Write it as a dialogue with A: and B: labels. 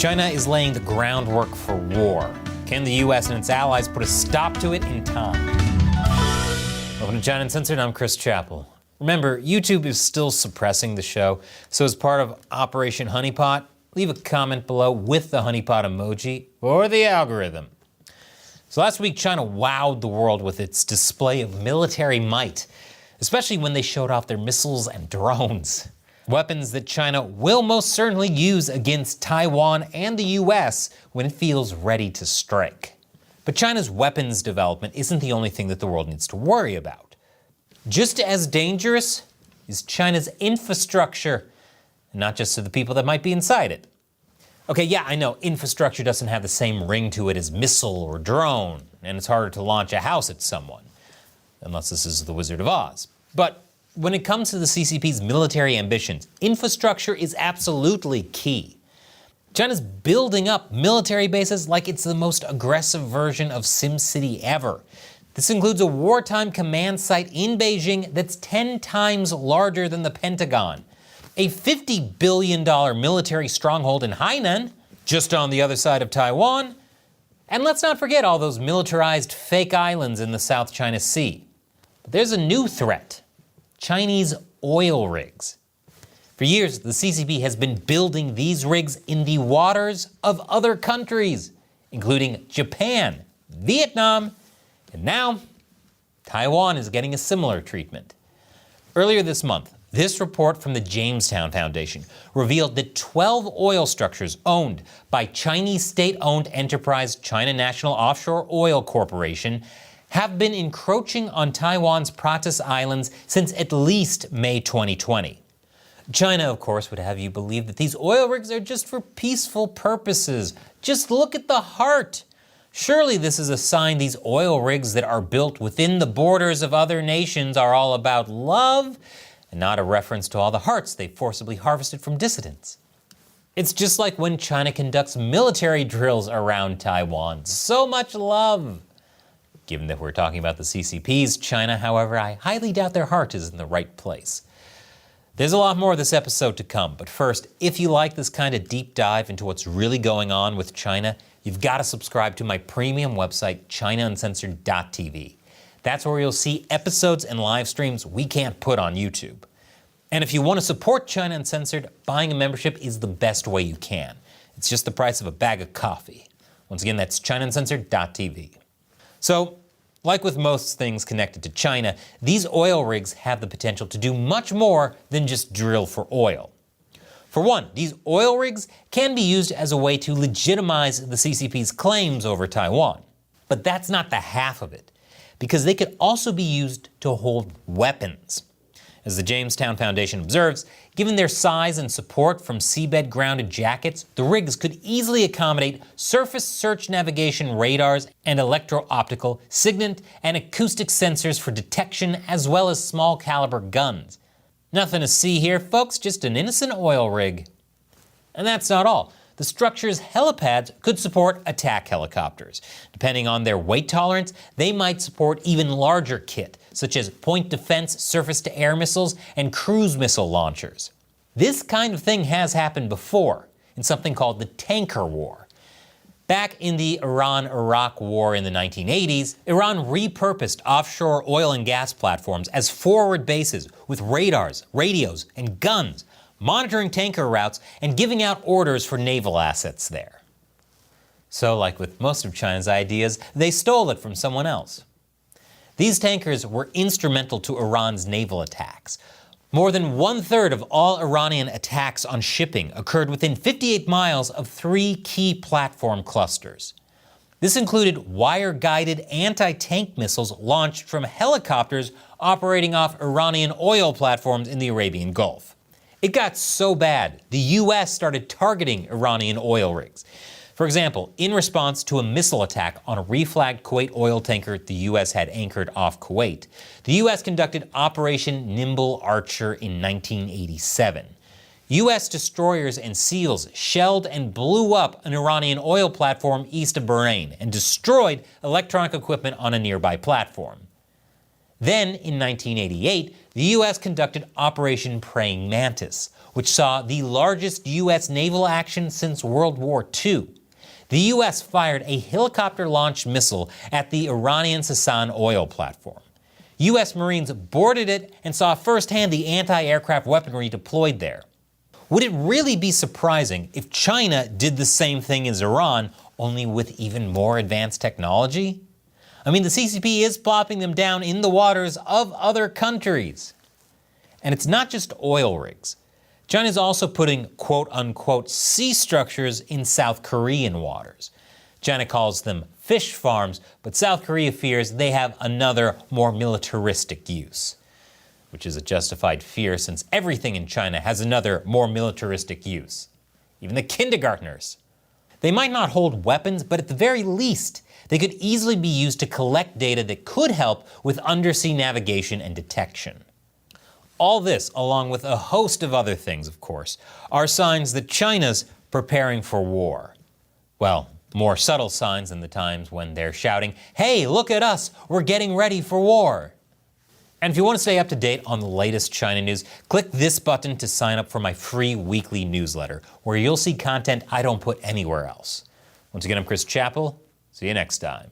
A: China is laying the groundwork for war. Can the US and its allies put a stop to it in time? Welcome to China Uncensored, I'm Chris Chappell. Remember, YouTube is still suppressing the show, so as part of Operation Honeypot, leave a comment below with the honeypot emoji or the algorithm. So last week, China wowed the world with its display of military might, especially when they showed off their missiles and drones. Weapons that China will most certainly use against Taiwan and the US when it feels ready to strike. But China's weapons development isn't the only thing that the world needs to worry about. Just as dangerous is China's infrastructure, and not just to the people that might be inside it. Okay, yeah, I know infrastructure doesn't have the same ring to it as missile or drone, and it's harder to launch a house at someone, unless this is the Wizard of Oz. But when it comes to the CCP's military ambitions, infrastructure is absolutely key. China's building up military bases like it's the most aggressive version of SimCity ever. This includes a wartime command site in Beijing that's 10 times larger than the Pentagon, a $50 billion military stronghold in Hainan, just on the other side of Taiwan, and let's not forget all those militarized fake islands in the South China Sea. But there's a new threat: Chinese oil rigs. For years, the CCP has been building these rigs in the waters of other countries, including Japan, Vietnam, and now Taiwan is getting a similar treatment. Earlier this month, this report from the Jamestown Foundation revealed that 12 oil structures owned by Chinese state-owned enterprise China National Offshore Oil Corporation have been encroaching on Taiwan's Pratas Islands since at least May 2020. China, of course, would have you believe that these oil rigs are just for peaceful purposes. Just look at the heart. Surely this is a sign these oil rigs that are built within the borders of other nations are all about love, and not a reference to all the hearts they forcibly harvested from dissidents. It's just like when China conducts military drills around Taiwan. So much love. Given that we're talking about the CCP's China, however, I highly doubt their heart is in the right place. There's a lot more of this episode to come, but first, if you like this kind of deep dive into what's really going on with China, you've got to subscribe to my premium website, ChinaUncensored.tv. That's where you'll see episodes and live streams we can't put on YouTube. And if you want to support China Uncensored, buying a membership is the best way you can. It's just the price of a bag of coffee. Once again, that's ChinaUncensored.tv. So, like with most things connected to China, these oil rigs have the potential to do much more than just drill for oil. For one, these oil rigs can be used as a way to legitimize the CCP's claims over Taiwan. But that's not the half of it, because they could also be used to hold weapons. As the Jamestown Foundation observes, given their size and support from seabed-grounded jackets, the rigs could easily accommodate surface search navigation radars and electro-optical, SIGINT, and acoustic sensors for detection, as well as small-caliber guns. Nothing to see here, folks, just an innocent oil rig. And that's not all. The structure's helipads could support attack helicopters. Depending on their weight tolerance, they might support even larger kit, such as point defense surface-to-air missiles and cruise missile launchers. This kind of thing has happened before, in something called the Tanker War. Back in the Iran-Iraq War in the 1980s, Iran repurposed offshore oil and gas platforms as forward bases with radars, radios, and guns, monitoring tanker routes, and giving out orders for naval assets there. So, like with most of China's ideas, they stole it from someone else. These tankers were instrumental to Iran's naval attacks. More than 1/3 of all Iranian attacks on shipping occurred within 58 miles of 3 key platform clusters. This included wire-guided anti-tank missiles launched from helicopters operating off Iranian oil platforms in the Arabian Gulf. It got so bad, the US started targeting Iranian oil rigs. For example, in response to a missile attack on a reflagged Kuwait oil tanker the US had anchored off Kuwait, the US conducted Operation Nimble Archer in 1987. US destroyers and SEALs shelled and blew up an Iranian oil platform east of Bahrain and destroyed electronic equipment on a nearby platform. Then, in 1988, the U.S. conducted Operation Praying Mantis, which saw the largest U.S. naval action since World War II. The U.S. fired a helicopter-launched missile at the Iranian Sasan oil platform. U.S. Marines boarded it and saw firsthand the anti-aircraft weaponry deployed there. Would it really be surprising if China did the same thing as Iran, only with even more advanced technology? I mean, the CCP is plopping them down in the waters of other countries. And it's not just oil rigs. China's also putting quote-unquote sea structures in South Korean waters. China calls them fish farms, but South Korea fears they have another, more militaristic use. Which is a justified fear since everything in China has another, more militaristic use. Even the kindergartners. They might not hold weapons, but at the very least, they could easily be used to collect data that could help with undersea navigation and detection. All this, along with a host of other things, of course, are signs that China's preparing for war. Well, more subtle signs than the times when they're shouting, "Hey, look at us, we're getting ready for war." And if you want to stay up to date on the latest China news, click this button to sign up for my free weekly newsletter, where you'll see content I don't put anywhere else. Once again, I'm Chris Chappell. See you next time.